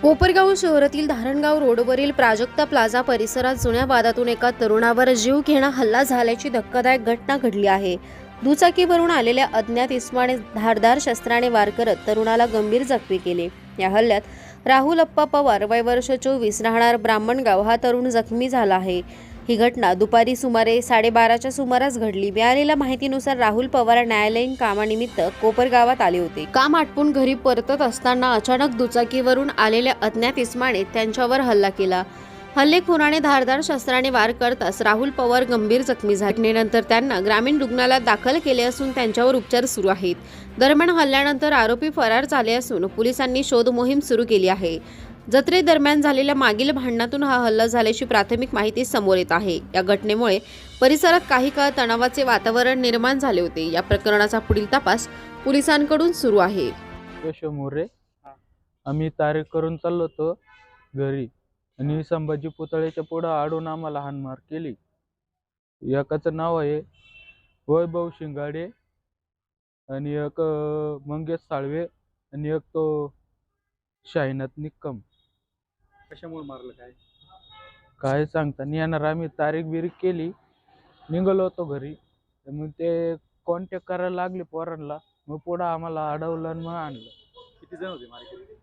कोपरगाव शहरातील धारणगाव रोडवरील प्राजक्ता प्लाझा परिसरात जुन्या वादातून एका तरुणावर जीवघेणा हल्ला झाल्याची धक्कादायक घटना घडली आहे। दुचाकीवरून आलेल्या अज्ञात इसमाने धारदार शस्त्राने वार करत तरुणाला गंभीर जखमी केले। या हल्ल्यात राहुल अप्पा पवार वय वर्ष 24 राहणार ब्राह्मणगाव हा तरुण जखमी झाला आहे। ही घटना दुपारी सुमारे 12:30च्या सुमारास घडली। मिळालेल्या माहितीनुसार राहुल पवार न्यायालयीन कामानिमित्त कोपरगावात आले होते। काम आटपून घरी परतत असताना अचानक दुचाकीवरून आलेल्या अज्ञात इसमाने त्यांच्यावर हल्ला केला। हल्लेखोराने धारदार शस्त्राने वार करताच राहुल पवार गंभीर जखमी झाले। नंतर त्यांना ग्रामीण रुग्णालयात दाखल केले असून त्यांच्यावर उपचार सुरू आहेत। दरम्यान हल्ल्यानंतर आरोपी फरार झाले असून पोलिसांनी शोध मोहीम सुरू केली आहे। जत्रेदरम्यान झालेल्या मागील भांडणातून हा हल्ला झाल्याची प्राथमिक माहिती समोर येत आहे। या घटनेमुळे परिसरात काही काळ तणावाचे वातावरण निर्माण झाले होते। या प्रकरणाचा पुढील तपास पोलिसांकडून सुरू आहे। मोरे आम्ही तारीख करून चाललो होतो घरी आणि संभाजी पुतळ्याच्या पुढे आडून आम्हाला हाणमार केली। एकाचं नाव आहे वैभव शिंगाडे आणि एक मंगेश साळवे आणि एक तो शाहीनाथ निक्कम। कशामुळे मारलं काय सांगता नाही येणार। आम्ही तारीख बिरीख केली, निघालो होतो घरी, मग ते कॉन्टॅक्ट करायला लागले पोरांना। मग पुढं आम्हाला अडवलं आणि मग आणलं। किती जण होते मारकरी?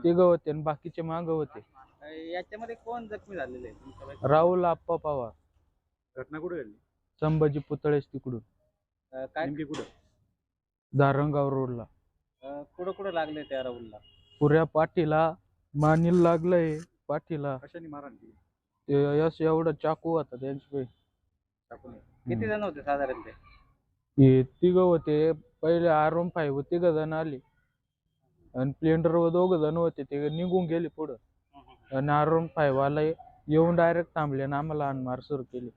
तिघं होते आणि बाकीचे मागं होते। याच्यामध्ये कोण जखमी झालेले आहे? राहुल अप्पा पवार। घटना कुठे घडली? संभाजी पुतळेस तिकडून काय नेमकी कुठं? धारणगाव रोडला। कुठं कुठं लागले त्या राहुलला? पुऱ्या पाठीला, मानीला लागलंय पाठीला। कशाने मारहाण केली? ते यश एवढा चाकू होता त्यांच्याकडे। किती जण होते साधारण ते? हे तिघं होते, पहिले R15 तिघं जण आले आणि स्प्लेंडरवर 2 जण होते, ते निघून गेले पुढं। आणि R15 वाला येऊन डायरेक्ट थांबले आणि आम्हाला हाणमार सुरू केली।